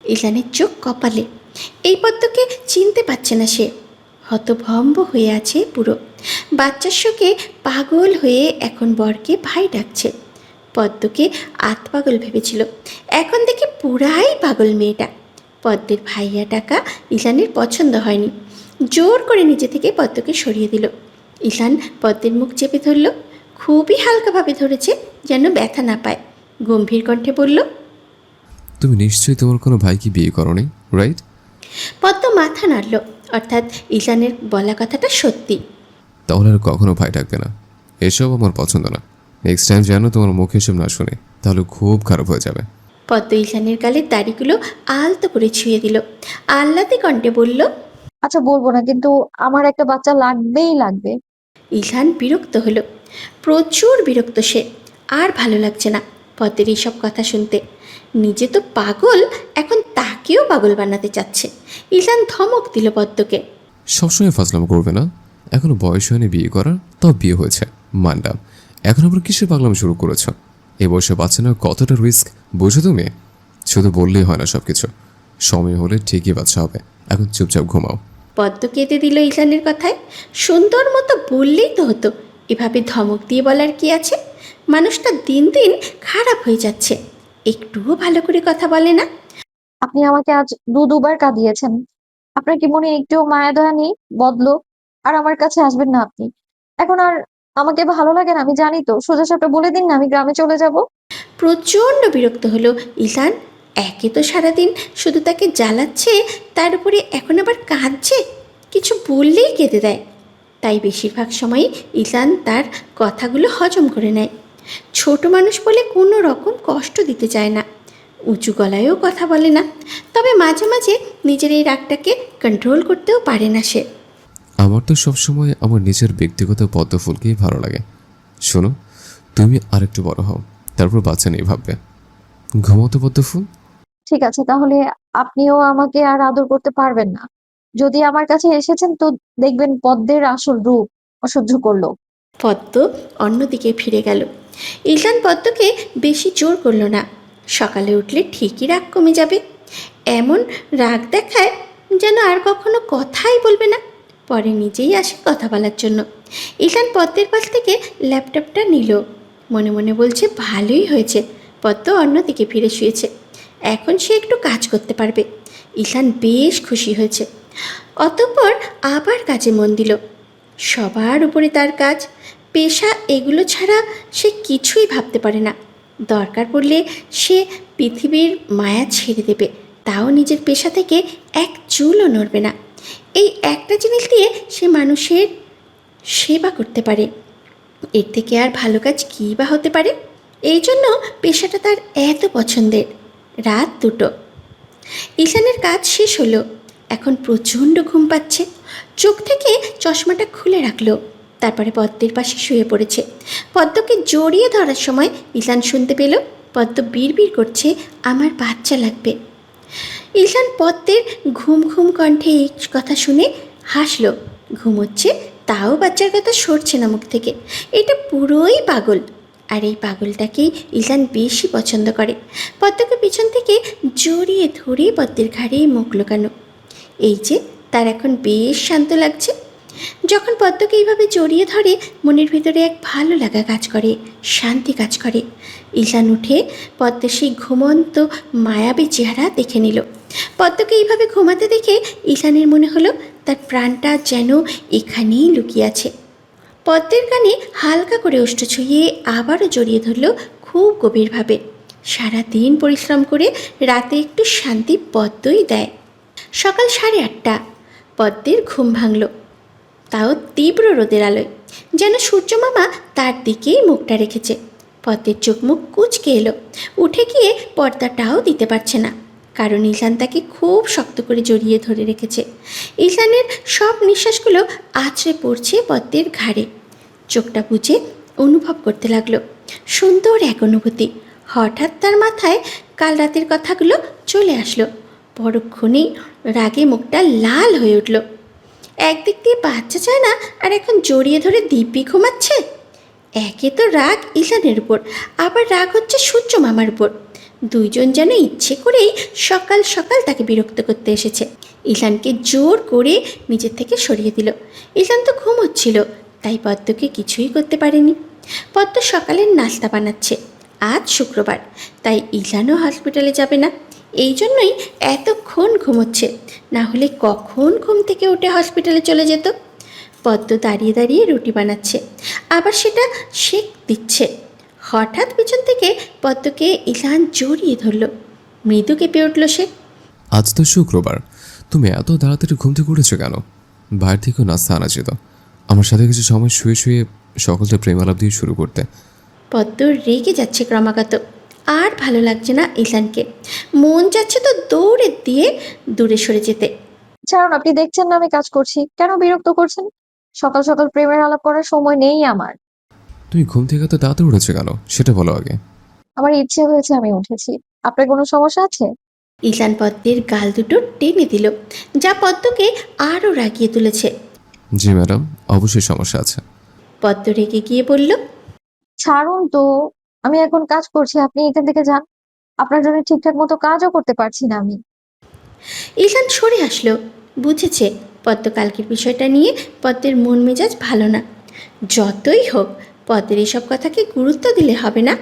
ইলানের চোখ কপালে। এই পদ্মকে চিনতে পারছে না সে। হতভম্ব হয়ে আছে পুরো। বাচ্চার শোকে পাগল হয়ে এখন বরকে ভাই ডাকছে। পদ্মকে আতপাগল ভেবেছিল, এখন দেখি পুরাই পাগল মেয়েটা। পদ্মের ভাইয়া ডাকা ইলানের পছন্দ হয়নি। জোর করে নিজে থেকে পদ্মকে সরিয়ে দিল। ইলান পদ্মের মুখ চেপে ধরল, খুবই হালকাভাবে ধরেছে, যেন ব্যথা না পায়। গম্ভীর কণ্ঠে বলল, তুমি নিশ্চয়ই তোমার কোনো ভাইকে বিয়ে করোনি, রাইট? পদ্ম মাথা নাড়ল, অর্থাৎ ইলানের বলা কথাটা সত্যি। তাহলে আর কখনো ভাই ডাকবে না, এসব আমার পছন্দ না। নেক্সট টাইম যেন তোমার মুখে এসব না শুনে, তাহলে খুব খারাপ হয়ে যাবে। পদ্ম ইলানের গালের দাড়িগুলো আলতো করে ছুঁয়ে দিল, আহ্লাদে কণ্ঠে বলল, আচ্ছা বলবো না, কিন্তু আমার একটা বাচ্চা লাগবেই লাগবে। ইলান বিরক্ত হলো, প্রচুর বিরক্ত সে। আর ভালো লাগছে না পদ্মের এইসব কথা শুনতে। নিজে তো পাগল, এখন তাকেও পাগল বানাতে চাচ্ছে। ইলান ধমক দিল পদ্মকে, সবসময় ফাজলাম করবে না। এখনো বয়স হয়নি বিয়ে করার, তাও বিয়ে হয়েছে মানলাম। এখন আবার কিসের পাগলাম শুরু করেছ? এই বয়সে বাচ্চা নেওয়া কতটা রিস্ক বুঝো তুমি? শুধু বললেই হয় না সব কিছু, সময় হলে ঠিকই বাচ্চা হবে। এখন চুপচাপ ঘুমাও। পদ্ম কেঁদে দিল ইলানের কথায়। সুন্দর মতো বললেই তো হতো, এভাবে ধমক দিয়ে বলার কি আছে? মানুষটা দিন দিন খারাপ হয়ে যাচ্ছে, একটুও ভালো করে কথা বলে না। আপনি আমাকে আজ দুবার কাঁদিয়েছেন। আপনার কি মনে একটুও মায়া দয়া নেই? বদলো আর আমার কাছে আসবেন না আপনি। এখন আর আমাকে ভালো লাগে না, আমি জানি তো। সোজা সাপটা বলে দিন না, আমি গ্রামে চলে যাব। প্রচণ্ড বিরক্ত হলো ইলান। একে তো সারাদিন শুধু তাকে জ্বালাচ্ছে, তার উপরে এখন আবার কাঁদছে। কিছু বললেই কেঁদে দেয়। তাই বেশিরভাগ সময়ই ইলান তার কথাগুলো হজম করে নেয়। ছোট মানুষ বলে কোনো রকম কষ্ট দিতে চায় না, উঁচু গলায়ও কথা বলে না। তবে মাঝে মাঝে নিজের এই রাগটাকে কন্ট্রোল করতেও পারে না সে। আমার তো সবসময় আমার নিজের ব্যক্তিগত পদ্মফুলকেই ভালো লাগে। শোনো, তুমি আরেকটু বড় হও, তারপর বাচ্চা নিয়ে ভাববে। ঘুমাও তো পদ্মফুল। ঠিক আছে, তাহলে আপনিও আমাকে আর আদর করতে পারবেন না। যদি আমার কাছে এসেছেন তো দেখবেন পদ্মের আসল রূপ অসহ্য করলো। পদ্ম অন্যদিকে ফিরে গেল। ইলান পদ্মকে বেশি জোর করল না। সকালে উঠলে ঠিকই রাগ কমে যাবে, এমন রাগ দেখায় যেন আর কখনো কথাই বলবে না। পরে নিজেই আসে কথা বলার জন্য। ইলান পদ্মের পাশ থেকে ল্যাপটপটা নিল, মনে মনে বলছে ভালোই হয়েছে পদ্ম অন্যদিকে ফিরে শুয়েছে, এখন সে একটু কাজ করতে পারবে। ইলান বেশ খুশি হয়েছে। অতঃপর আবার কাজে মন দিল। সবার উপরে তার কাজ, পেশা, এগুলো ছাড়া সে কিছুই ভাবতে পারে না। দরকার পড়লে সে পৃথিবীর মায়া ছেড়ে দেবে, তাও নিজের পেশা থেকে এক চুলও নড়বে না। এই একটা জিনিস দিয়ে সে মানুষের সেবা করতে পারে। এর থেকে আর ভালো কাজ কী বা হতে পারে? এই জন্য পেশাটা তার এত পছন্দের। রাত 2টো। ঈশানের কাজ শেষ হলো, এখন প্রচণ্ড ঘুম পাচ্ছে। চোখ থেকে চশমাটা খুলে রাখলো, তারপরে পদ্মের পাশে শুয়ে পড়েছে। পদ্মকে জড়িয়ে ধরার সময় ঈশান শুনতে পেল পদ্ম বিড়বিড় করছে, আমার বাচ্চা লাগবে। ঈশান পদ্মের ঘুম ঘুম কণ্ঠে এই কথা শুনে হাসলো। ঘুমোচ্ছে, তাও বাচ্চার কথা সরছে না মুখ থেকে। এটা পুরোই পাগল, আর এই পাগলটাকেই ঈশান বেশি পছন্দ করে। পদ্মকে পিছন থেকে জড়িয়ে ধরে পদ্মের ঘাড়ে মুখ লুকানো। এই যে তার এখন বেশ শান্ত লাগছে। যখন পদ্মকে এইভাবে জড়িয়ে ধরে, মনের ভিতরে এক ভালো লাগা কাজ করে, শান্তি কাজ করে। ঈশান উঠে পদ্মের সেই ঘুমন্ত মায়াবী চেহারা দেখে নিল। পদ্মকে এইভাবে ঘুমাতে দেখে ঈশানের মনে হলো তার প্রাণটা যেন এখানেই লুকিয়ে আছে। পদ্মের কানে হালকা করে ওষ্ঠ ছুঁয়ে আবারও জড়িয়ে ধরল খুব গভীরভাবে। সারাদিন পরিশ্রম করে রাতে একটু শান্তি পদ্মই দেয়। সকাল 8:30। পদ্মের ঘুম ভাঙল, তাও তীব্র রোদের আলোয়, যেন সূর্যমামা তার দিকেই মুখটা রেখেছে। পদ্মের চোখ মুখ কুঁচকে এলো। উঠে গিয়ে পর্দাটাও দিতে পারছে না, কারণ ঈশান তাকে খুব শক্ত করে জড়িয়ে ধরে রেখেছে। ঈশানের সব নিঃশ্বাসগুলো আছড়ে পড়ছে পদ্মের ঘাড়ে। চোখটা বুজে অনুভব করতে লাগলো সুন্দর এক অনুভূতি। হঠাৎ তার মাথায় কাল রাতের কথাগুলো চলে আসলো। পরক্ষণেই রাগে মুখটা লাল হয়ে উঠল। একদিক দিয়ে বাচ্চা চায় না, আর এখন জড়িয়ে ধরে দিব্যি ঘুমাচ্ছে। একে তো রাগ ঈশানের উপর, আবার রাগ হচ্ছে সূর্য মামার উপর। দুইজন যেন ইচ্ছে করেই সকাল সকাল তাকে বিরক্ত করতে এসেছে। ঈশানকে জোর করে নিজের থেকে সরিয়ে দিল। ঈশান তো ঘুমোচ্ছিল, তাই পদ্মকে কিছুই করতে পারেনি। পদ্ম সকালের নাস্তা বানাচ্ছে। আজ শুক্রবার, তাই ঈশানও হসপিটালে যাবে না। এই জন্যই এতক্ষণ ঘুমোচ্ছে, না হলে কখন ঘুম থেকে উঠে হসপিটালে চলে যেত। পদ্ম দাঁড়িয়ে দাঁড়িয়ে রুটি বানাচ্ছে, আবার সেটা সেঁক দিচ্ছে। হঠাৎ পিছন থেকে পদ্মকে ঈশান জড়িয়ে ধরল। মৃদু কেঁপে উঠল সে। আজ তো শুক্রবার, তুমি এত তাড়াতাড়ি ঘুম থেকে উঠেছো কেন? বাইরে থেকেও নাস্তা আনা যেত, আমার সাথে কিছু সময় শুয়ে শুয়ে সকলটা প্রেম আলাপ দিয়ে শুরু করতে। পদ্ম রেগে যাচ্ছে ক্রমাগত। আর ভালো লাগছে না ঈশানকে। মন যাচ্ছে তো দৌড়ে দিয়ে দূরে সরে যেতে। ছাড়ুন, আপনি দেখছেন না আমি কাজ করছি, কেন বিরক্ত করছেন? সকাল সকাল প্রেমের আলাপ করার সময় নেই আমার। তুমি ঘুম থেকে এত তাড়াতাড়ি উঠেছো কেন সেটা বলো আগে। আমার ইচ্ছে হয়েছে, আমি উঠেছি। আপনার কোনো সমস্যা আছে? ঈশান পদ্মের গাল দুটো টেনে দিল, যা পদ্মকে আরও রাগিয়ে তুলেছে। জি ম্যাডাম, অবশ্যই সমস্যা আছে। পদ্ম রেগে গিয়ে বলল, ছাড়ুন তো, আমি এখন কাজ করছি, আপনি এখান থেকে যান। আপনার জন্য ঠিকঠাক মতো কাজও করতে পারছি না আমি। ঈশান সরে আসলো। বুঝেছে পদ্ম কালকের বিষয়টা নিয়ে পদ্মের মন মেজাজ ভালো না। যতই হোক পদ্মের এসব কথাকে গুরুত্ব দিলে হবে না।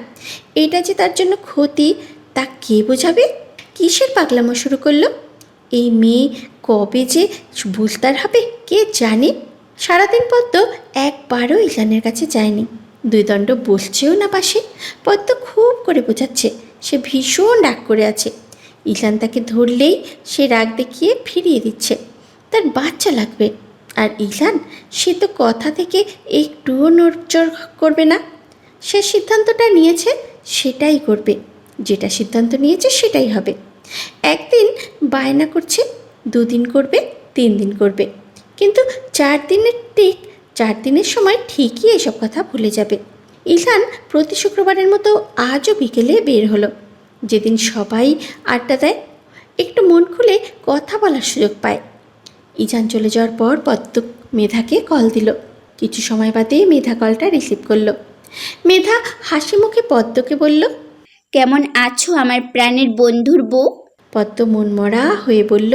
এটা যে তার জন্য ক্ষতি, তা কে বোঝাবে? কিসের পাগলামো শুরু করলো এই মেয়ে? কবে যে বুঝতার হবে কে জানে। সারাদিন পদ্ম একবারও ঈশানের কাছে যায়নি। দুই দণ্ড বসছেও না পাশে। পদ্ম খুব করে বোঝাচ্ছে সে ভীষণ রাগ করে আছে। ঈশান তাকে ধরলেই সে রাগ দেখিয়ে ফিরিয়ে দিচ্ছে। তার বাচ্চা লাগবে। আর ঈশান, সে তো কথা থেকে একটুও নড়চড় করবে না। সে সিদ্ধান্তটা নিয়েছে, সেটাই করবে। যেটা সিদ্ধান্ত নিয়েছে সেটাই হবে। একদিন বায়না করছে, 2 দিন করবে, 3 দিন করবে, কিন্তু 4 দিনের সময় ঠিকই এসব কথা ভুলে যাবে। ঈশান প্রতি শুক্রবারের মতো আজও বিকেলে বের হলো, যেদিন সবাই আড্ডা দেয়, একটু মন খুলে কথা বলার সুযোগ পায়। ঈশান চলে যাওয়ার পর পদ্ম মেধাকে কল দিল। কিছু সময় বাদে মেধা কলটা রিসিভ করলো। মেধা হাসি মুখে পদ্মকে বলল, কেমন আছো আমার প্রাণের বন্ধুর বউ? পদ্ম মনমরা হয়ে বলল,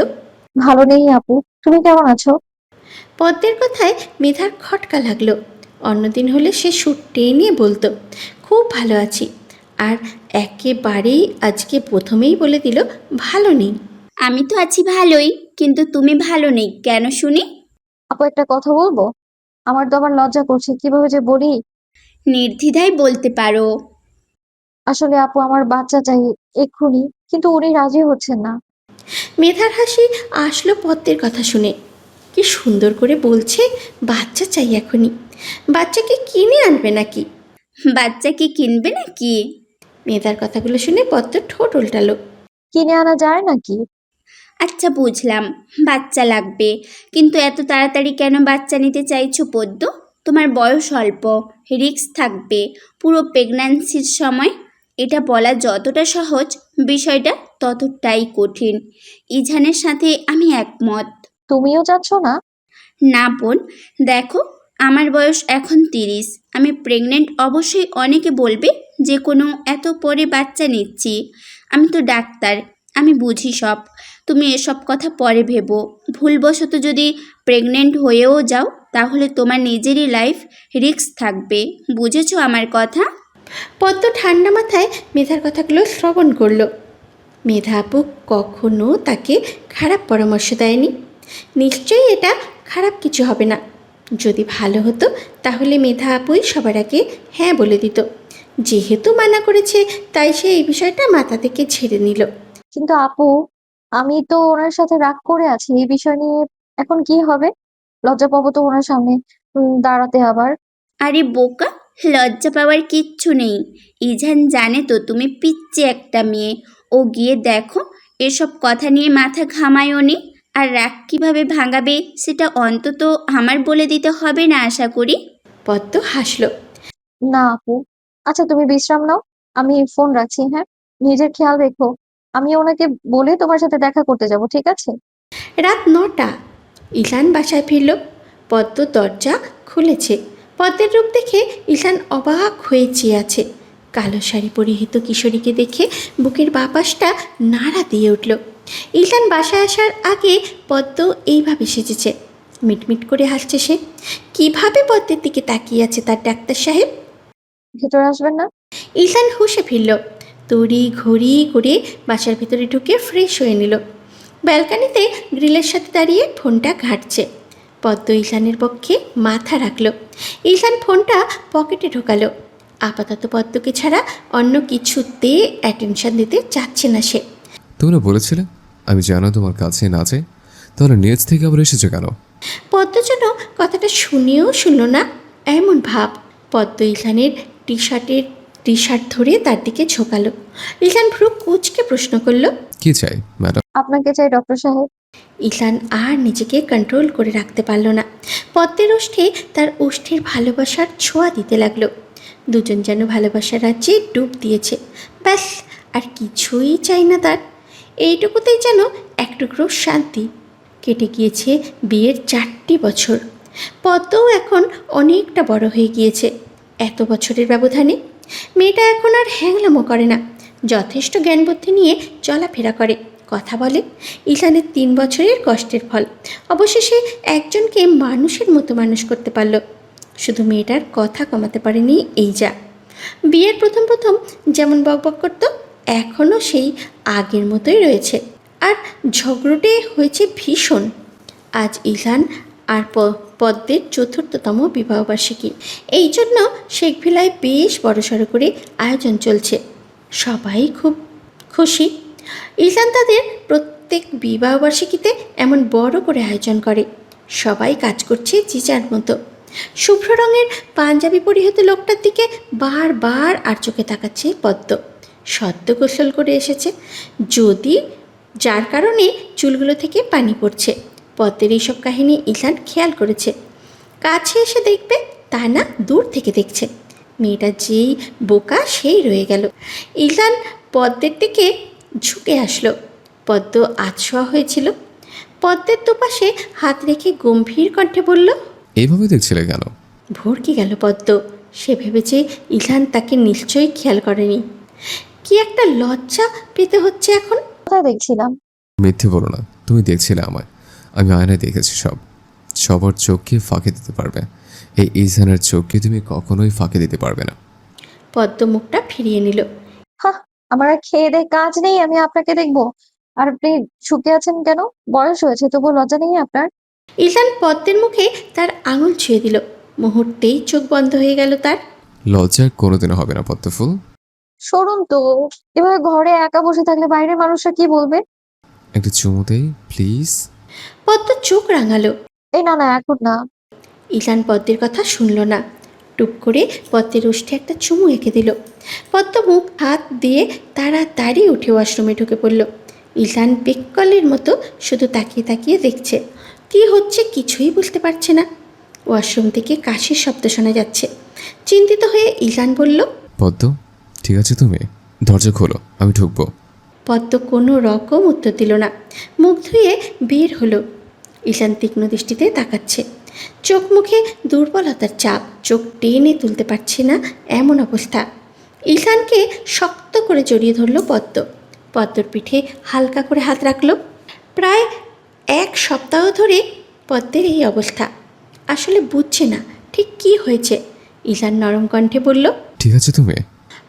ভালো নেই আপু, তুমি কেমন আছো? পদ্মের কথায় মেধার খটকা লাগলো। অন্যদিন হলে সে সুর টেনে বলতো, খুব ভালো আছি। আর একেবারেই আজকে প্রথমেই বলে দিল ভালো নেই। আমি তো আছি ভালোই, কিন্তু তুমি ভালো নেই কেন শুনি? আপু, একটা কথা বলবো? আমার তো আবার লজ্জা করছে, কিভাবে যে বলি। নির্দ্বিধায় বলতে পারো। আসলে আপু, আমার বাচ্চা চাই এক্ষুনি, কিন্তু উনি রাজি হচ্ছেন না। মেধার হাসি আসলো পদ্মের কথা শুনে। কি সুন্দর করে বলছে, বাচ্চা চাই এখনই। বাচ্চাকে কিনে আনবে নাকি? বাচ্চা কি কিনবে নাকি? মেধার কথাগুলো শুনে পদ্ম ঠোঁট উল্টালো। কিনে আনা যায় নাকি? আচ্ছা বুঝলাম, বাচ্চা লাগবে, কিন্তু এত তাড়াতাড়ি কেন বাচ্চা নিতে চাইছো পদ্ম? তোমার বয়স অল্প, রিস্ক থাকবে পুরো প্রেগন্যান্সির সময়। এটা বলা যতটা সহজ, বিষয়টা ততটাই কঠিন। ইজানের সাথে আমি একমত। তুমিও চাচ্ছ না? না বোন, দেখো, আমার বয়স এখন 30। আমি প্রেগনেন্ট, অবশ্যই অনেকে বলবে যে কোনো এত পরে বাচ্চা নিচ্ছি। আমি তো ডাক্তার, আমি বুঝি সব। তুমি এসব কথা পরে ভেবো। ভুলবশত যদি প্রেগনেন্ট হয়েও যাও, তাহলে তোমার নিজেরই লাইফ রিস্ক থাকবে। বুঝেছো আমার কথা? পদ্ম ঠান্ডা মাথায় মেধার কথাগুলো শ্রবণ করলো। মেধা আপু কখনো তাকে খারাপ পরামর্শ দেয়নি। নিশ্চয়ই এটা খারাপ কিছু হবে না। যদি ভালো হতো তাহলে মেধা আপুই সবার আগে হ্যাঁ বলে দিত। যেহেতু মানা করেছে, তাই সে এই বিষয়টা মাথা থেকে ঝেড়ে নিল। কিন্তু আপু, আমি তো ওনার সাথে রাগ করে আছি এই বিষয় নিয়ে। এখন কি হবে? লজ্জা পাবো তো ওনার সামনে দাঁড়াতে আবার। আরে বোকা, লজ্জা পাওয়ার কিচ্ছু নেই। ইজান জানে তো তুমি পিচ্চি একটা মেয়ে। ও গিয়ে দেখো, এসব কথা নিয়ে মাথা ঘামায়ও নি। আর রাগ কীভাবে ভাঙাবে সেটা অন্তত আমার বলে দিতে হবে না আশা করি। পদ্ম হাসল। না আপু, আচ্ছা তুমি বিশ্রাম নাও, আমি ফোন রাখছি, হ্যাঁ? নিজের খেয়াল রেখো। আমি ওনাকে বলে তোমার সাথে দেখা করতে যাব, ঠিক আছে? রাত 9টা। ঈশান বাসায় ফিরল। পদ্ম দরজা খুলেছে। পদ্মের রূপ দেখে ঈশান অবাক হয়ে চেয়ে আছে। কালো শাড়ি পরিহিত কিশোরীকে দেখে বুকের বাপাসটা নাড়া দিয়ে উঠল। ঈশান বাসায় আসার আগে পদ্ম এইভাবে সেজেছে। মিটমিট করে হাসছে সে। কিভাবে পদ্মের দিকে তাকিয়ে আছে তার ডাক্তার সাহেব। ভেতরে আসবেন না? ঈশান হুঁশে ফিরল। তড়ি ঘড়ি করে বাসার ভিতরে ঢুকে ফ্রেশ হয়ে নিল। ব্যালকানিতে গ্রিলের সাথে দাঁড়িয়ে ফোনটা ঘাঁটছে। পদ্ম ঈশানের পক্ষে মাথা রাখল। ঈশান ফোনটা পকেটে ঢোকালো। আপাতত পদ্মকে ছাড়া অন্য কিছুতে অ্যাটেনশন দিতে চাচ্ছে না সে। তোমরা বলেছিলে আমি জানো তোমার কাছে না যাই, তাহলে নিজ থেকে আবার এসেছো কেন? পদ্ম যেন কথাটা শুনেও শুনল না এমন ভাব। পদ্ম ঈশানের টি শার্ট ধরে তার দিকে ঝোঁকালো। ঈশান ভ্রু কুঁচকে প্রশ্ন করল, কি চাই ম্যাডাম? আপনাকে চাই ডক্টর সাহেব। ঈশান আর নিজেকে কন্ট্রোল করে রাখতে পারল না। পদ্মের ওষ্ঠে তার ওষ্ঠের ভালোবাসার ছোঁয়া দিতে লাগলো। দুজন যেন ভালোবাসার রাজ্যে ডুব দিয়েছে। ব্যাস, আর কিছুই চাই না তার। এইটুকুতেই যেন এক টুকরো শান্তি। কেটে গিয়েছে বিয়ের 4টি বছর। পদ্মও এখন অনেকটা বড় হয়ে গিয়েছে এত বছরের ব্যবধানে। মেয়েটা এখন আর হ্যাংলামো করে না, যথেষ্ট জ্ঞান বুদ্ধি নিয়ে চলাফেরা করে, কথা বলে। ঈশানের 3 বছরের কষ্টের ফল। অবশেষে একজনকে মানুষের মতো মানুষ করতে পারল। শুধু মেয়েটার কথা কমাতে পারেনি এই যা। বিয়ের প্রথম প্রথম যেমন বকবক করতো, এখনও সেই আগের মতোই রয়েছে। আর ঝগড়টে হয়েছে ভীষণ। আজ ঈশান আর পদ্মের 4র্থতম বিবাহবার্ষিকী। এই জন্য শেখভিলায় বেশ বড়সড় করে আয়োজন চলছে। সবাই খুব খুশি। ঈশান তাদের প্রত্যেক বিবাহবার্ষিকীতে এমন বড় করে আয়োজন করে। সবাই কাজ করছে যে যার মতো। শুভ্র রঙের পাঞ্জাবি পরিহিত লোকটার দিকে বারবার আর চোখে তাকাচ্ছে পদ্ম। সদ্য গোসল করে এসেছে, যদি যার কারণে চুলগুলো থেকে পানি পড়ছে। পদ্মের এইসব কাহিনী ঈশান খেয়াল করেছে। কাছে এসে দেখবে তা না, দূর থেকে দেখছে। মেয়েটা যেই বোকা সেই রয়ে গেল। ঈশান পদ্মের দিকে ঝুঁকে আসলো। পদ্ম আধশোয়া হয়েছিল। পদ্মের দুপাশে হাত রেখে গম্ভীর কণ্ঠে বলল, এইভাবে দেখছিলে কেন? ভরকে গেল পদ্ম। সে ভেবেছে ঈশান তাকে নিশ্চয়ই খেয়াল করেনি। কি একটা লজ্জা পেতে হচ্ছে এখন। কোথায় দেখছিলাম? মিথ্যে বলো না, তুমি দেখছিলে আমায়। আমি আয়নায় দেখেছি সব। সবার চোখকে ফাঁকি দিতে পারবে, এই ইজানের চোখকে তুমি কখনোই ফাঁকি দিতে পারবে না। পদ্ম মুখটা ফিরিয়ে নিল। হা, আমার আর খেয়ে দেয়ে কাজ নেই, আমি আপনাকে দেখবো? আর আপনি শুকিয়ে আছেন কেন? বয়স হয়েছে, তবু লজ্জা নেই আপনার? ঈশান পদ্মের মুখে তার আঙুল ছুঁয়ে দিল। মুহূর্তেই চোখ বন্ধ হয়ে গেল তার। লজ্জা কোনোদিনও হবে না পদ্মফুল। সরুন তো। এভাবে ঘরে একা বসে থাকলে বাইরের মানুষরা কি বলবে? একটা চুমু দেই প্লিজ। পদ্ম চোখ রাঙালো। এই না না, এখন না। ঈশান পদ্মের কথা শুনল না। টুক করে পদ্মের ওষ্ঠে একটা চুমু এঁকে দিল। পদ্ম মুখ হাত দিয়ে তাড়াতাড়ি উঠে ওয়াশরুমে ঢুকে পড়ল। ঈশান বেককলের মতো শুধু তাকিয়ে তাকিয়ে দেখছে। কী হচ্ছে কিছুই বুঝতে পারছে না। ওয়াশরুম থেকে কাশির শব্দ শোনা যাচ্ছে। চিন্তিত হয়ে ঈশান বলল, পদ্ম ঠিক আছে, তুমি দরজা খোলো, আমি ঢুকবো। পদ্ম কোনো রকম উত্তর দিল না। মুখ ধুয়ে বের হলো। ঈশান তীক্ষ্ণ দৃষ্টিতে তাকাচ্ছে। চোখ মুখে দুর্বলতার চাপ, চোখ টেনে তুলতে পারছে না এমন অবস্থা। ঈশানকে শক্ত করে জড়িয়ে ধরল পদ্ম। পদ্মর পিঠে হালকা করে হাত রাখল। প্রায় 1 সপ্তাহ ধরে পদ্মের এই অবস্থা। আসলে বুঝছে না ঠিক কী হয়েছে। ঈশান নরম কণ্ঠে বলল, ঠিক আছে তুমি?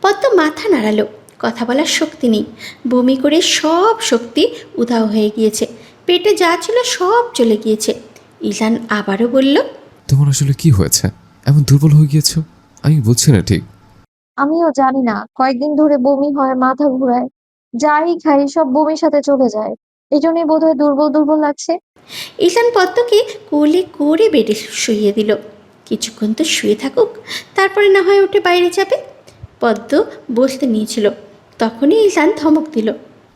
পদ্ম মাথা নাড়ালো। কথা বলার শক্তি নেই। বমি করে সব শক্তি উধাও হয়ে গিয়েছে। পেটে যা ছিল সব চলে গিয়েছে। ঈশান আবারও বলল, তোমার আসলে কি হয়েছে? এমন দুর্বল হয়ে গিয়েছো, আমি বুঝছি না ঠিক। আমিও জানি না, কয়েকদিন ধরে বমি হয়, মাথা ঘুরায়, যাই খাই সব বমির সাথে চলে যায়। এই জন্যই বোধহয় দুর্বল দুর্বল লাগছে। ঈশান পদ্মকে কোলে করে বেডে শুইয়ে দিল। কিছুক্ষণ তো শুয়ে থাকুক, তারপরে না হয় উঠে বাইরে যাবে। পদ্ম বসতে নিয়েছিল, তখনই ঈশান ধমক দিল,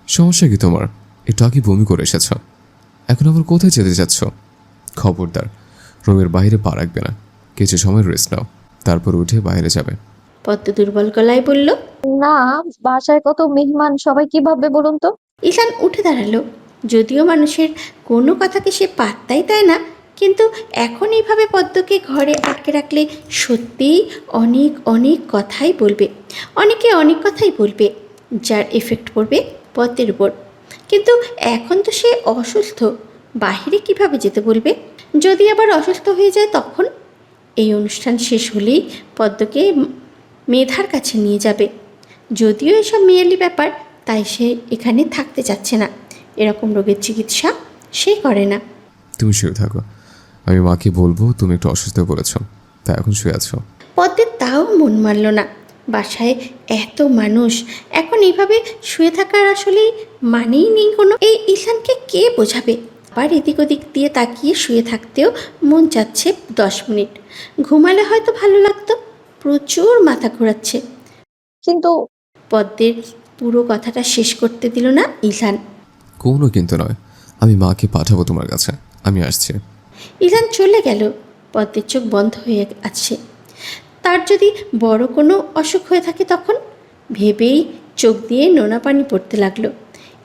সমস্যা কি তোমার? একটু আগে বমি করে এসেছ, এখন আবার কোথায় যেতে যাচ্ছ? খবরদার রুমের বাইরে পা রাখবে না। কিছু সময় রেস্ট নাও, তারপর উঠে বাইরে যাবে। পদ্ম দুর্বল গলায় বলল। না, বাসায় কত মেহমান, সবাই কি ভাববে বলুন তো? ঈশান উঠে দাঁড়ালো। যদিও মানুষের কোনো কথাকে সে পাত্তাই দেয় না, কিন্তু এখন এইভাবে পদ্মকে ঘরে আটকে রাখলে সত্যিই অনেক অনেক কথাই বলবে, অনেকে অনেক কথাই বলবে, যার এফেক্ট পড়বে পদ্মের উপর। কিন্তু এখন তো সে অসুস্থ, বাহিরে কিভাবে যেতে বলবে? যদি আবার অসুস্থ হয়ে যায় তখন? এই অনুষ্ঠান শেষ হলেই পদ্মকে মেধার কাছে নিয়ে যাবে। যদিও এসব মেয়েলি ব্যাপার, তাই সে এখানে থাকতে চাচ্ছে না। এরকম রোগের চিকিৎসা সে করে না। তুমি শুয়ে থাকো, আমি মাকে বলবো তুমি একটু অসুস্থ বলেছ, তা এখন শুয়ে আছো। পদ্মের তাও মন মানল না। বাসায় এত মানুষ, এখন এইভাবে শুয়ে থাকার আসলেই মানেই নেই কোনো। এই ঈশানকে কে বোঝাবে? আবার এদিক ওদিক দিয়ে তাকিয়ে শুয়ে থাকতেও মন চাচ্ছে 10 মিনিট। ঘুমালে হয়তো ভালো লাগতো, প্রচুর মাথা ঘোরাচ্ছে। কিন্তু পদ্মের পুরো কথাটা শেষ করতে দিল না ঈশান। কোনো কিন্তু নয়, আমি মাকে পাঠাবো তোমার কাছে, আমি আসছি। ঈশান চলে গেল। পদ্মের চোখ বন্ধ হয়ে আছে। তার যদি বড় কোনো অসুখ হয়ে থাকে তখন? ভেবেই চোখ দিয়ে নোনা পানি পড়তে লাগলো।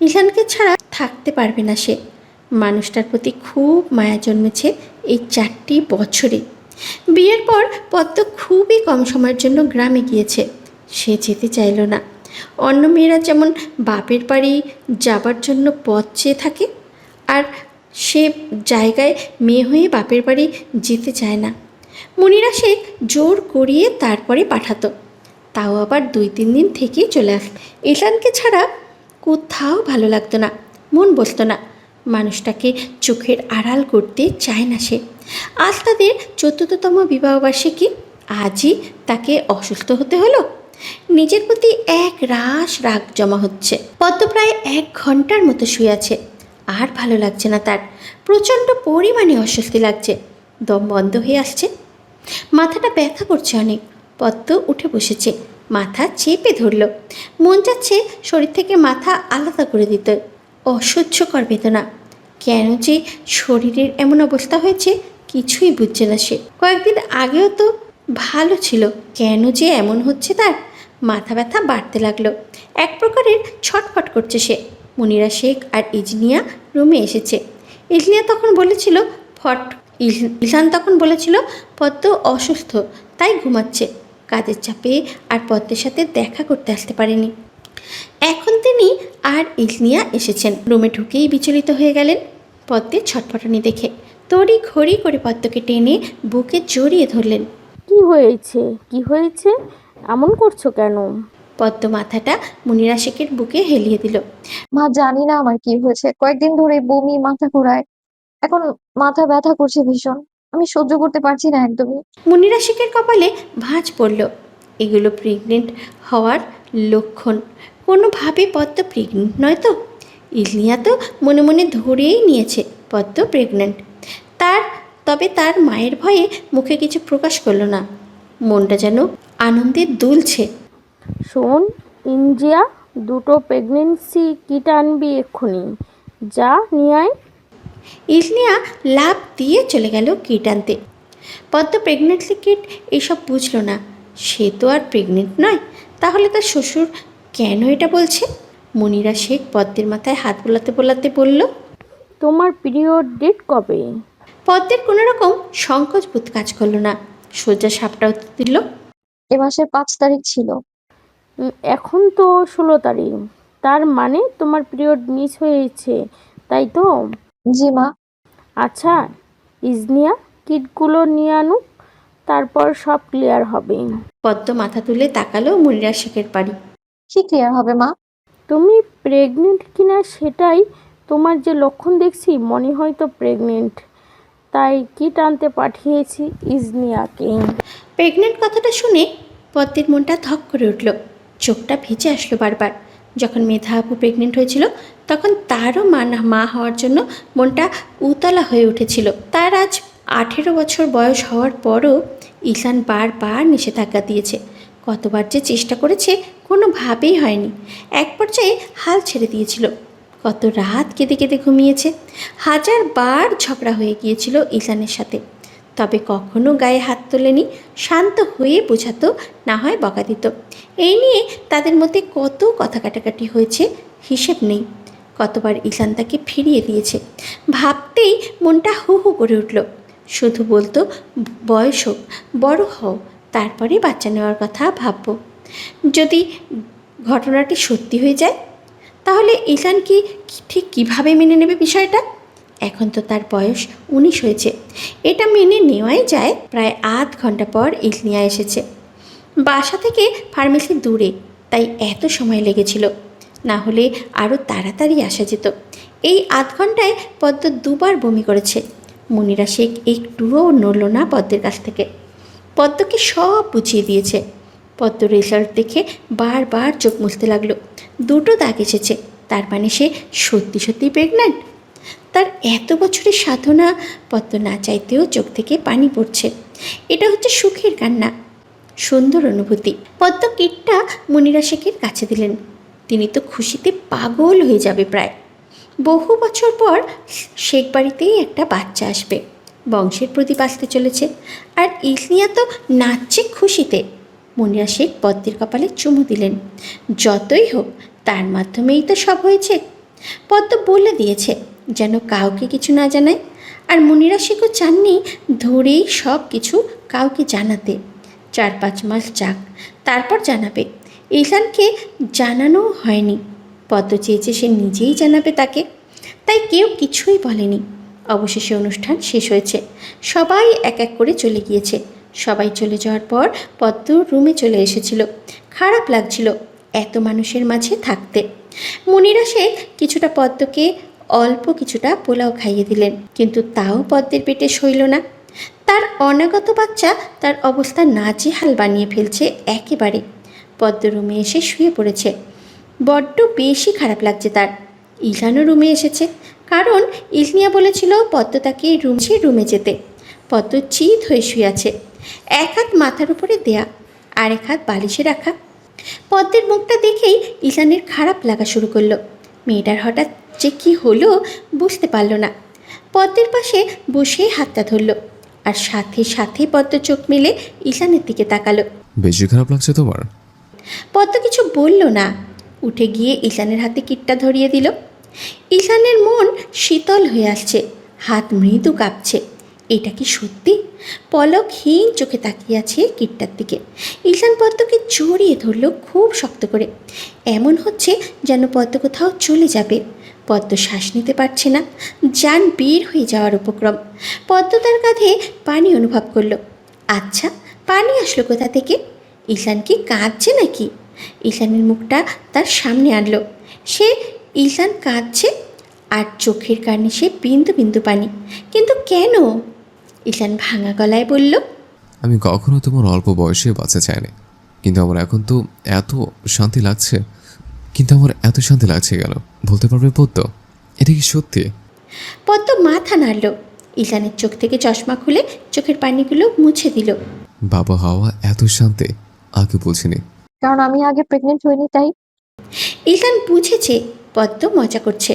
ঈশানকে ছাড়া থাকতে পারবে না সে। মানুষটার প্রতি খুব মায়া জন্মেছে এই 4টি বছরে। বিয়ের পর পদ্ম খুবই কম সময়ের জন্য গ্রামে গিয়েছে। সে যেতে চাইল না। অন্য মেয়েরা যেমন বাপের বাড়ি যাবার জন্য পথ চেয়ে থাকে, আর সে জায়গায় মেয়ে হয়ে বাপের বাড়ি যেতে চায় না। মনিরা শেখ জোর করিয়ে তারপরে পাঠাতো, তাও আবার 2-3 দিন থেকেই চলে আসত। ঈশানকে ছাড়া কোথাও ভালো লাগতো না, মন বসতো না। মানুষটাকে চোখের আড়াল করতে চায় না সে। আজ তাদের 14তম বিবাহবার্ষিকী, আজই তাকে অসুস্থ হতে হলো। নিজের প্রতি এক রাশ রাগ জমা হচ্ছে। পদ্ম প্রায় 1 ঘন্টার মতো শুয়ে আছে। আর ভালো লাগছে না তার, প্রচণ্ড পরিমাণে অস্বস্তি লাগছে, দম বন্ধ হয়ে আসছে, মাথাটা ব্যথা করছে অনেক। পদ্ম উঠে বসেছে, মাথা চেপে ধরল। মন চাচ্ছে শরীর থেকে মাথা আলাদা করে দিতে। অসহ্যকর বেদনা। কেন যে শরীরের এমন অবস্থা হয়েছে কিছুই বুঝছে না সে। কয়েকদিন আগেও তো ভালো ছিল, কেন যে এমন হচ্ছে তার? মাথা ব্যথা বাড়তে লাগলো। এক প্রকারের ছটফট করছে সে। মনিরা শেখ আর ইজনিয়া রুমে এসেছে। ইজনিয়া তখন বলেছিল ঈশান তখন বলেছিল পদ্ম অসুস্থ, তাই ঘুমাচ্ছে। কাজের চাপে আর পদ্মের সাথে দেখা করতে আসতে পারেনি। এখন তিনি আর ইজনিয়া এসেছেন। রুমে ঢুকেই বিচলিত হয়ে গেলেন পদ্মের ছটফটানি দেখে। তড়ি ঘড়ি করে পদ্মকে টেনে বুকে জড়িয়ে ধরলেন। কি হয়েছে, কি হয়েছে, এমন করছো কেন? পদ্ম মাথাটা মনিরা শেখের বুকে হেলিয়ে দিল। মা, জানি না আমার কি হয়েছে, কয়েকদিন ধরে বমি, মাথা ঘোরায়, এখন মাথা ব্যথা করছে ভীষণ। আমি সহ্য করতে পারছি না একদমই। মনিরা শেখের কপালে ভাঁজ পড়ল। এগুলো প্রেগনেন্ট হওয়ার লক্ষণ। কোনোভাবে পদ্ম প্রেগনেন্ট নয় তো? ইজনিয়া তো মনে মনে ধরেই নিয়েছে পদ্ম প্রেগনেন্ট। তবে তার মায়ের ভয়ে মুখে কিছু প্রকাশ করলো না। মনটা যেন আনন্দে দুলছে। শোন ইন্ডিয়া, 2টো প্রেগনেন্সি কিট আনবি এক্ষুনি, যা নিয়ে আয়। ইজনিয়া লাফ দিয়ে চলে গেল কিট আনতে। পদ্ম প্রেগনেন্সি কিট এইসব বুঝলো না। সে তো আর প্রেগনেন্ট নয়, তাহলে তার শ্বশুর কেন এটা বলছে? মনিরা শেখ পদ্মের মাথায় হাত বোলাতে বোলাতে বলল, তোমার পিরিয়ড ডেট কবে? পদ্মের কোনো রকম সংকোচ বোধ কাজ করলো না, সোজা সাপটা উত্তর দিল, এ মাসের 5 তারিখ ছিল। এখন তো 16 তারিখ, তার মানে তোমার পিরিয়ড মিস হয়েছে, তাই তো? জি মা। আচ্ছা, ইজনিয়া কিটগুলো নিয়ে আনুক, তারপর সব ক্লিয়ার হবে। পদ্ম মাথা তুলে তাকালো মনিরা শেখের বাড়ি। কি ক্লিয়ার হবে মা? তুমি প্রেগনেন্ট কিনা সেটাই, তোমার যে লক্ষণ দেখছি মনে হয় তো প্রেগনেন্ট, তাই কিট আনতে পাঠিয়েছি ইজনিয়াকে। প্রেগনেন্ট কথাটা শুনে পদ্মের মনটা ধক করে উঠল, চোখটা ভিজে আসলো বারবার। যখন মেধা আপু প্রেগনেন্ট হয়েছিল তখন তারও মা হওয়ার জন্য মনটা উতলা হয়ে উঠেছিল। তার আজ 18 বছর বয়স হওয়ার পরও ঈশান বারবার নিষেধাজ্ঞা দিয়েছে। কতবার যে চেষ্টা করেছে, কোনোভাবেই হয়নি। এক পর্যায়ে হাল ছেড়ে দিয়েছিল। কত রাত কেঁদে কেঁদে ঘুমিয়েছে। 1000 বার ঝগড়া হয়ে গিয়েছিল ঈশানের সাথে, তবে কখনো গায়ে হাত তোলেনি। শান্ত হয়ে বোঝাতো, না হয় বকা দিত। এই নিয়ে তাদের মধ্যে কত কথা কাটাকাটি হয়েছে, হিসেব নেই। কতবার ঈশান তাকে ফিরিয়ে দিয়েছে। ভাবতেই মনটা হু হু করে উঠল। শুধু বলতো বয়স হোক, বড় হও, তারপরে বাচ্চা নেওয়ার কথা ভাববো। যদি ঘটনাটি সত্যি হয়ে যায় তাহলে ইলান কি ঠিক কিভাবে মেনে নেবে বিষয়টা? এখন তো তার বয়স 19 হয়েছে, এটা মেনে নেওয়াই যায়। প্রায় আধ ঘন্টা পর ইলনিয়া এসেছে। বাসা থেকে ফার্মেসি দূরে, তাই এত সময় লেগেছিল, না হলে আরও তাড়াতাড়ি আসা যেত। এই আধ ঘন্টায় পদ্ম দুবার বমি করেছে। মুনিরা শেখ একটুও নড়ল না পদ্মের কাছ থেকে। পদ্মকে সব বুঝিয়ে দিয়েছে। পদ্ম রেজাল্ট দেখে বারবার চোখ মুছতে লাগলো। 2টো দাগ এসেছে, তার মানে সে সত্যি সত্যি প্রেগন্যান্ট। তার এত বছরের সাধনা, পদ্ম না চাইতেও চোখ থেকে পানি পড়ছে। এটা হচ্ছে সুখের কান্না, সুন্দর অনুভূতি। পদ্ম কিটটা মুনিরা শেখের কাছে দিলেন। তিনি তো খুশিতে পাগল হয়ে যাবে প্রায়। বহু বছর পর শেখ বাড়িতেই একটা বাচ্চা আসবে, বংশের প্রদীপ আসতে চলেছে। আর ইলনিয়া তো নাচছে খুশিতে। মুনিরা শেখ পদ্মের কপালে চুমু দিলেন। যতই হোক, তার মাধ্যমেই তো সব হয়েছে। পদ্ম বলে দিয়েছে যেন কাউকে কিছু না জানায়। আর মুনিরা শেখও চাননি ধরেই সব কিছু কাউকে জানাতে। 4-5 মাস যাক, তারপর জানাবে। ইলানকে জানানোও হয়নি। পদ্ম চেয়েছে সে নিজেই জানাবে তাকে, তাই কেউ কিছুই বলেনি। অবশেষে অনুষ্ঠান শেষ হয়েছে। সবাই এক এক করে চলে গিয়েছে। সবাই চলে যাওয়ার পর পদ্ম রুমে চলে এসেছিল। খারাপ লাগছিল এত মানুষের মাঝে থাকতে। মুনিরা শেখ কিছুটা পদ্মকে অল্প কিছুটা পোলাও খাইয়ে দিলেন, কিন্তু তাও পদ্মের পেটে সইল না। তার অনাগত বাচ্চা তার অবস্থা নাজেহাল বানিয়ে ফেলছে একেবারে। পদ্ম রুমে এসে শুয়ে পড়েছে। বড্ড বেশি খারাপ লাগছে তার। ইলানও রুমে এসেছে, কারণ ইলনিয়া বলেছিল পদ্ম তাকে রুমে যেতে। পদ্ম চিত হয়ে শুয়ে আছে, এক হাত মাথার উপরে দেয়া, আর এক হাত বালিশে রাখা। পদ্মের মুখটা দেখেই ইলানের খারাপ লাগা শুরু করলো। মেয়েটার হঠাৎ যে কী হলো বুঝতে পারল না। পদ্মের পাশে বসে হাতটা ধরল, আর সাথে সাথে পদ্ম চোখ মেলে ইলানের দিকে তাকালো। বেশি খারাপ লাগছে তোমার? পদ্ম কিছু বলল না, উঠে গিয়ে ইলানের হাতে কিটটা ধরিয়ে দিল। ইলানের মন শীতল হয়ে আসছে, হাত মৃদু কাঁপছে। এটা কি সত্যি? পলকহীন চোখে তাকিয়ে আছে কিটটার দিকে। ইলান পদ্মকে জড়িয়ে ধরল খুব শক্ত করে। এমন হচ্ছে যেন পদ্ম কোথাও চলে যাবে। পদ্ম শ্বাস নিতে পারছে না, জান বের হয়ে যাওয়ার উপক্রম। পদ্ম তার কাঁধে পানি অনুভব করলো। আচ্ছা, পানি আসলো কোথা থেকে? ইলান কি কাঁদছে নাকি? ইলানের মুখটা তার সামনে আনলো। সে ইলান কাঁদছে, আর চোখের কার্নিশে বিন্দু বিন্দু পানি। কিন্তু কেন? ইলান ভাঙা গলায় বলল, আমি কখনো তোমার অল্প বয়সে বাচ্চা চাইনি, কিন্তু আমার এখন তো এত শান্তি লাগছে। কিন্তু আমার এত শান্তি লাগছে কেন বলতে পারবে পদ্ম? এটা কি সত্যি? পদ্ম মাথা নাড়ল। ইলানের চোখ থেকে চশমা খুলে চোখের পানিগুলো মুছে দিল। বাবা হওয়া এত শান্তি আগে বুঝিনি। কারণ আমি আগে প্রেগনেন্ট হইনি, তাই। ইলান বুঝেছে পদ্ম মজা করছে।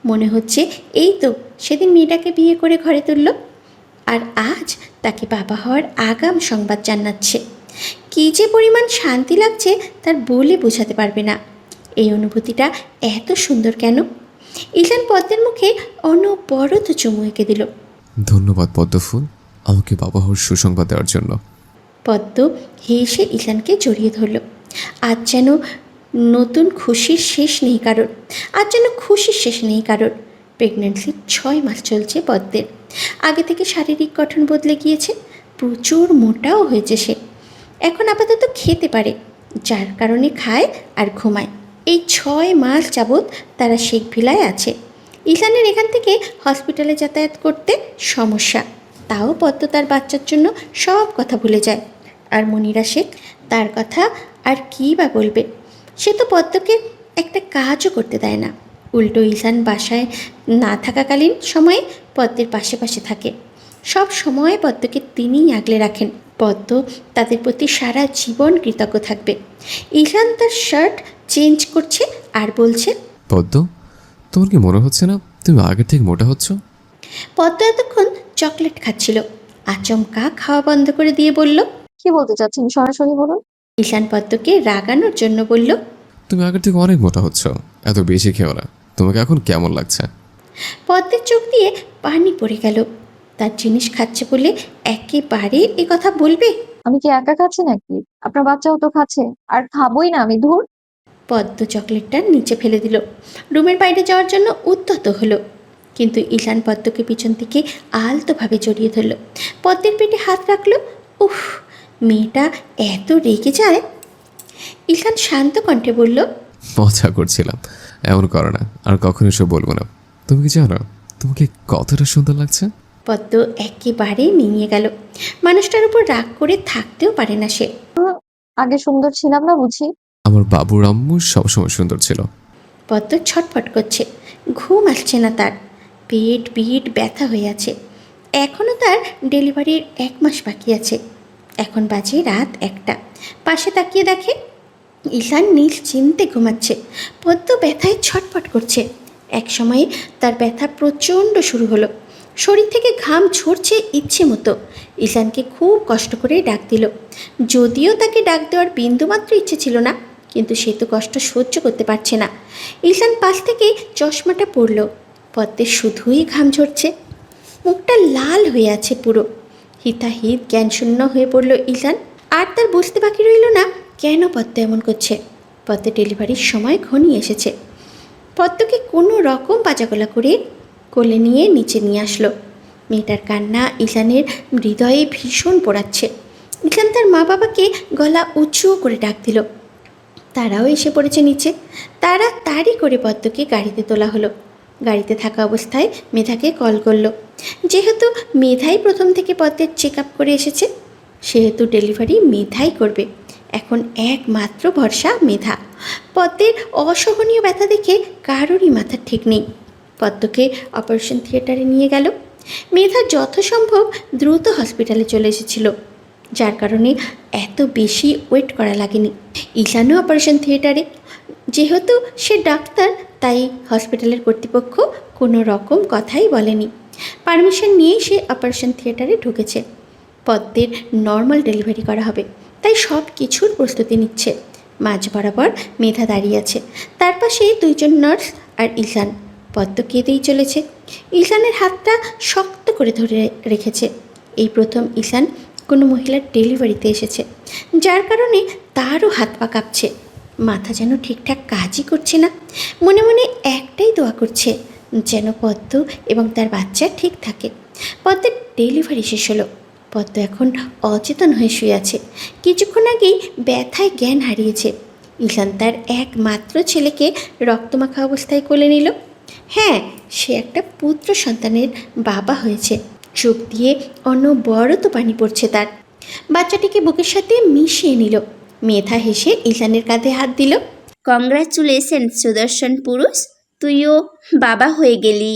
মনে হচ্ছে এই তো সেদিন মেয়েটাকে বিয়ে করে ঘরে তুলল, আর আজ তাকে বাবা হওয়ার আগাম সংবাদ জানাচ্ছে। কী যে পরিমাণ শান্তি লাগছে তার বলে বোঝাতে পারবে না। এই অনুভূতিটা এত সুন্দর কেন? ইলান পদ্মের মুখে অনবরত চুমু এঁকে দিল। ধন্যবাদ পদ্মফুল, আমাকে বাবা হওয়ার সুসংবাদ দেওয়ার জন্য। পদ্ম হেসে ইলানকে জড়িয়ে ধরল। আজ যেন নতুন খুশির শেষ নেই কারোর। আজ যেন খুশির শেষ নেই কারোর। প্রেগনেন্সি 6 মাস চলছে পদ্মের। আগে থেকে শারীরিক গঠন বদলে গিয়েছে, প্রচুর মোটাও হয়েছে সে। এখন আপাতত খেতে পারে, যার কারণে খায় আর ঘুমায়। এই 6 মাস যাবৎ তারা শেখ ভিলায় আছে। ইলানের এখান থেকে হসপিটালে যাতায়াত করতে সমস্যা, তাও পদ্ম তার বাচ্চার জন্য সব কথা ভুলে যায়। আর মনিরা শেখ, তার কথা আর কী বা বলবে? সে তো পদ্মকে একটা কাজও করতে দেয় না। উল্টো ইলান বাসায় না থাকাকালীন সময়ে পদ্মের পাশে পাশে থাকে। সব সময় পদ্মকে তিনিই আগলে রাখেন। পদ্ম তাদের প্রতি সারা জীবন কৃতজ্ঞ থাকবে। ইলান তার শার্ট চেঞ্জ করছে আর বলছে, পদ্ম, তোমার কি মনে হচ্ছে না তুমি আগের থেকে মোটা হচ্ছ? পদ্ম এতক্ষণ চকলেট খাচ্ছিল, আচমকা খাওয়া বন্ধ করে দিয়ে বলল, কি বলতে চাচ্ছেন সরাসরি বলুন। ইলান পদ্মকে রাগানোর জন্য বলল, তুমি আগের থেকে অনেক মোটা হচ্ছ, এত বেশি খেও না। তোমাকে এখন কেমন লাগছে? পদ্মের চোখ দিয়ে পানি পড়ে গেল। তার জিনিস খাচ্ছে বলে একেবারে এ কথা বলবে? আমি কি একা খাচ্ছি নাকি? আপনার বাচ্চাও তো খাচ্ছে। আর খাবোই না আমি, ধুর। পদ্ম চকলেটটা নিচে ফেলে দিল। রুমের বাইরে যাওয়ার জন্য উদ্যত হলো, কিন্তু ঈশান পদ্মকে পিছন থেকে আলতোভাবে জড়িয়ে ধরল। পদ্মের পেটে হাত রাখলো। উফ, মেয়েটা এত রেগে যায়। ঈশান শান্ত কণ্ঠে বলল, মজা করছিলাম, এমন করো না, আর কখনো এসব বলবো না। তুমি কি জানো তোমাকে কতটা সুন্দর লাগছে? পদ্ম একেবারে মিলিয়ে গেল। মানুষটার উপর রাগ করে থাকতেও পারে না সে। আগে সুন্দর ছিলাম না বুঝি? আমার বাবুর আম্মু সবসময় সুন্দর ছিল। পদ্ম ছটফট করছে, ঘুম আসছে না তার। পেট পিঠ ব্যথা হয়ে আছে। এখনও তার ডেলিভারির 1 মাস বাকি আছে। এখন বাজে রাত 1টা। পাশে তাকিয়ে দেখে ঈশান নিশ্চিন্তে ঘুমাচ্ছে। পদ্ম ব্যথায় ছটফট করছে। এক সময়ে তার ব্যথা প্রচণ্ড শুরু হলো। শরীর থেকে ঘাম ঝরছে ইচ্ছে মতো। ঈশানকে খুব কষ্ট করে ডাক দিল। যদিও তাকে ডাক দেওয়ার বিন্দুমাত্র ইচ্ছে ছিল না, কিন্তু সে তো কষ্ট সহ্য করতে পারছে না। ঈশান পাশ থেকে চশমাটা পরল। পদ্মের শুধুই ঘাম ঝরছে, মুখটা লাল হয়ে আছে পুরো। হিতাহিত জ্ঞানশূন্য হয়ে পড়ল ঈশান। আর তার বুঝতে বাকি রইল না কেন পদ্ম এমন করছে। পদ্মের ডেলিভারির সময় ঘনিয়ে এসেছে। পদ্মকে কোনো রকম বাজাগলা করে কোলে নিয়ে নিচে নিয়ে আসলো। মেয়েটার কান্না ঈশানের হৃদয়ে ভীষণ পোড়াচ্ছে। ঈশান তার মা বাবাকে গলা উঁচু করে ডাক দিল। তারাও এসে পড়েছে নিচে। তাড়াতাড়ি করে পদ্মকে গাড়িতে তোলা হলো। গাড়িতে থাকা অবস্থায় মেধাকে কল করলো। যেহেতু মেধাই প্রথম থেকে পদ্মের চেক আপ করে এসেছে, সেহেতু ডেলিভারি মেধাই করবে। এখন একমাত্র ভরসা মেধা। পদ্মের অসহনীয় ব্যথা দেখে কারোরই মাথার ঠিক নেই। পদ্মকে অপারেশন থিয়েটারে নিয়ে গেল। মেধা যথাসম্ভব দ্রুত হসপিটালে চলে এসেছিল, যার কারণে এত বেশি ওয়েট করা লাগেনি। ঈশানও অপারেশন থিয়েটারে। যেহেতু সে ডাক্তার, তাই হসপিটালের কর্তৃপক্ষ কোনো রকম কথাই বলেনি। পারমিশন নিয়েই সে অপারেশন থিয়েটারে ঢুকেছে। পদ্মের নর্মাল ডেলিভারি করা হবে, তাই সব কিছুর প্রস্তুতি নিচ্ছে। মাঝ বরাবর মেধা দাঁড়িয়ে আছে, তার পাশে 2জন নার্স আর ঈশান। পদ্ম কেঁদেই চলেছে। ঈশানের হাতটা শক্ত করে ধরে রেখেছে। এই প্রথম ঈশান কোনো মহিলার ডেলিভারিতে এসেছে, যার কারণে তারও হাত পা কাঁপছে। মাথা যেন ঠিকঠাক কাজই করছে না। মনে মনে একটাই দোয়া করছে, যেন পদ্ম এবং তার বাচ্চা ঠিক থাকে। পদ্মের ডেলিভারি শেষ হলো। পদ্ম এখন অচেতন হয়ে শুয়ে আছে। কিছুক্ষণ আগেই ব্যথায় জ্ঞান হারিয়েছে। ঈশান তার একমাত্র ছেলেকে রক্তমাখা অবস্থায় কোলে নিল। হ্যাঁ, সে একটা পুত্র সন্তানের বাবা হয়েছে। চোখ দিয়ে অনবরত পানি পড়ছে তার। বাচ্চাটিকে বুকের সাথে মিশিয়ে নিল। মেধা হেসে ঈশানের কাঁধে হাত দিল। কংগ্রাচুলেশন সুদর্শন পুরুষ, তুইও বাবা হয়ে গেলি।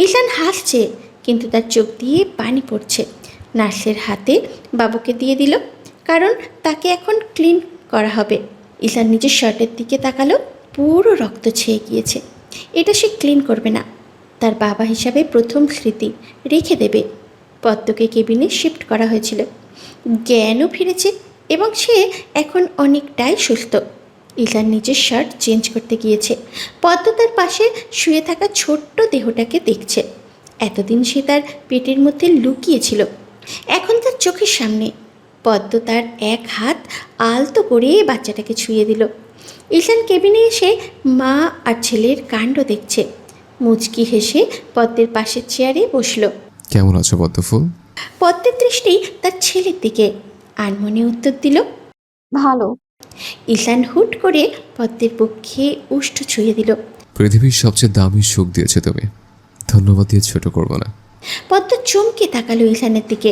ঈশান হাসছে, কিন্তু তার চোখ দিয়ে পানি পড়ছে। নার্সের হাতে বাবুকে দিয়ে দিল, কারণ তাকে এখন ক্লিন করা হবে। ঈশান নিজের শার্টের দিকে তাকালো, পুরো রক্ত ছেয়ে গিয়েছে। এটা সে ক্লিন করবে না, তার বাবা হিসাবে প্রথম স্মৃতি রেখে দেবে। পদ্মকে কেবিনে শিফট করা হয়েছিল। জ্ঞানও ফিরেছে এবং সে এখন অনেকটাই সুস্থ। ঈশান নিজের শার্ট চেঞ্জ করতে গিয়েছে। পদ্ম তার পাশে শুয়ে থাকা ছোট্ট দেহটাকে দেখছে। এতদিন সে তার পেটের মধ্যে লুকিয়েছিল, এখন তার চোখের সামনে। পদ্ম তার এক হাত আলতো করে বাচ্চাটাকে ছুঁয়ে দিল। ঈশান কেবিনে এসে মা আর ছেলের কাণ্ড দেখছে। মুচকি হেসে পদ্মের পাশের চেয়ারে বসল। কেমন আছো পদ্মফুল? পদ্মের দৃষ্টি তার ছেলের দিকে। আনমনে উত্তর দিল, ভালো। ঈশান হুট করে পদ্মের পক্ষে উষ্ঠ ছুঁয়ে দিল। পৃথিবীর সবচেয়ে দামি সুখ দিয়েছে তুমি, ধন্যবাদ দিয়ে ছোট করবো না। পদ্ম চমকে তাকালো ঈশানের দিকে।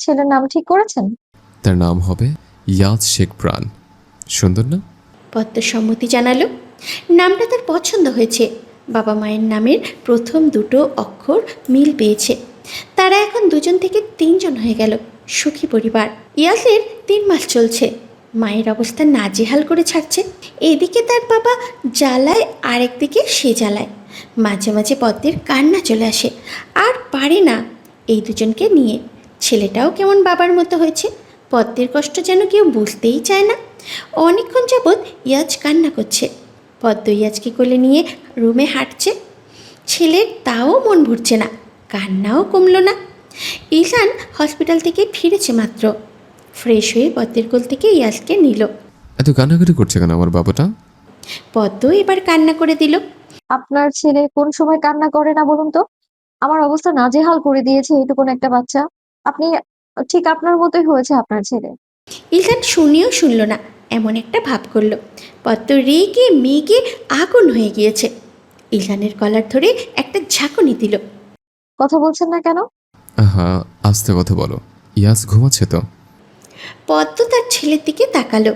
ছেলের নাম ঠিক করেছেন? তার নাম হবে ইয়াদ শেখ প্রাণ। সুন্দর না? পদ্ম সম্মতি জানালো। নামটা তার পছন্দ হয়েছে। বাবা মায়ের নামের প্রথম 2টো অক্ষর মিল পেয়েছে। তারা এখন 2জন থেকে 3জন হয়ে গেল, সুখী পরিবার। ইয়াসের 3 মাস চলছে। মায়ের অবস্থা নাজেহাল করে ছাড়ছে। এদিকে তার বাবা জ্বালায়, আরেকদিকে সে জ্বালায়। মাঝে মাঝে পদ্মের কান্না চলে আসে, আর পারে না এই 2জনকে নিয়ে। ছেলেটাও কেমন বাবার মতো হয়েছে। পদ্মের কষ্ট যেন কেউ বুঝতেই চায় না। অনেকক্ষণ যাবৎ ইয়াজ কান্না করছে। পদ্ম ইয়াজকে কোলে নিয়ে রুমে হাঁটছে। ছেলের তাও মন ভরছে না, কান্নাও কমল না। ঈশান হসপিটাল থেকে ফিরেছে মাত্র। ফ্রেশ হয়ে পদ্মের কোল থেকে ইয়াসকে নিল। এত কান্নাকাটি করছে কেন আমার বাবাটা? পদ্ম এবার কান্না করে দিল। আপনার ছেলে কোন সময় কান্না করে না বলুন তো? আমার অবস্থা নাজেহাল করে দিয়েছে এইটুকুন একটা বাচ্চা। আপনি ঠিক আপনার মতোই হয়েছে আপনার ছেলে। ঈশান শুনেও শুনল না, এমন একটা ভাব করল। পদ্ম রেগে মেগে আগুন হয়ে গিয়েছে। ঈশানের কলার ধরে একটা ঝাঁকুনি দিল। কথা বলছেন না কেন? আহা, আস্তে কথা বলো। ইয়াস ঘুমাচ্ছে তো? পদ্ম তার ছেলের দিকে তাকালো।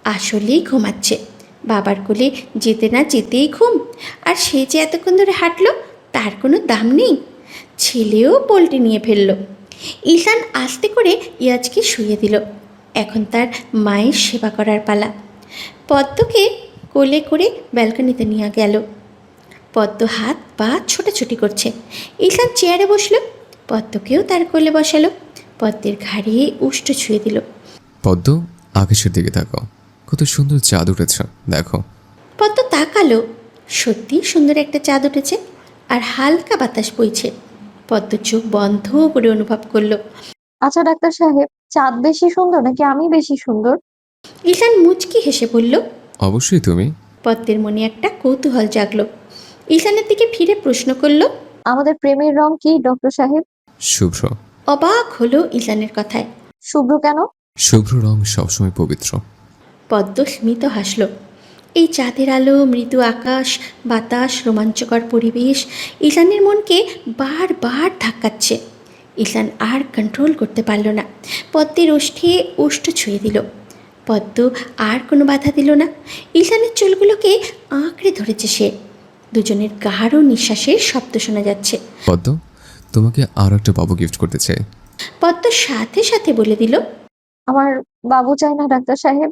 আসলেই ঘুমাচ্ছে। বাবার কোলে যেতে না যেতেই ঘুম। আর সে যে এতক্ষণ ধরে হাঁটলো তার কোনো দাম নেই। ছেলেও পোল্টে নিয়ে ফেলল। ঈশান আস্তে করে ইয়াজকে শুয়ে দিল। এখন তার মায়ের সেবা করার পালা। পদ্মকে কোলে করে ব্যালকনিতে নিয়ে গেল। পদ্ম হাত পা ছোটাছুটি করছে। ঈশান চেয়ারে বসলো। পদ্মকেও তার কোলে বসালো। পদ্মের ঘাড়ে উষ্ঠ ছুঁয়ে দিল। পদ্ম, আকাশের দিকে তাকাও, কত সুন্দর চাঁদ উঠেছে দেখো। পদ্ম তাকালো। সত্যি সুন্দর একটা চাঁদ উঠেছে আর হালকা বাতাস বইছে। পদ্ম চোখ বন্ধ করে অনুভব করলো। আচ্ছা ডাক্তার সাহেব, চাঁদ বেশি সুন্দর নাকি আমি বেশি সুন্দর? ঈশান মুচকি হেসে বলল। অবশ্যই তুমি। পদ্মের মনে একটা কৌতূহল জাগলো। ঈশানের দিকে ফিরে প্রশ্ন করলো। আমাদের প্রেমের রং কি ডক্টর সাহেব? শুভ্র। অবাক হলো ঈশানের কথায়। শুভ্র কেন? শুভ্র রং সবসময় পবিত্র। পদ্ম স্মিত হাসল। এই চাঁদের আলো, মৃদু আকাশ, বাতাস, রোমাঞ্চকর পরিবেশ ঈশানের মনকে বারবার ধাক্কাচ্ছে। ঈশান আর কন্ট্রোল করতে পারল না। পদ্মের ওষ্ঠে ওষ্ঠ ছুঁয়ে দিল। পদ্ম আর কোনো বাধা দিল না। ঈশানের চুলগুলোকে আঁকড়ে ধরেছে সে। দুজনের গাঢ় নিঃশ্বাসের শব্দ শোনা যাচ্ছে। পদ্ম, তোমাকে আর একটা বাবু গিফট করতে চাই। পদ্ম সাথে সাথে বলে দিল। আমার বাবু চাই না ডাক্তার সাহেব।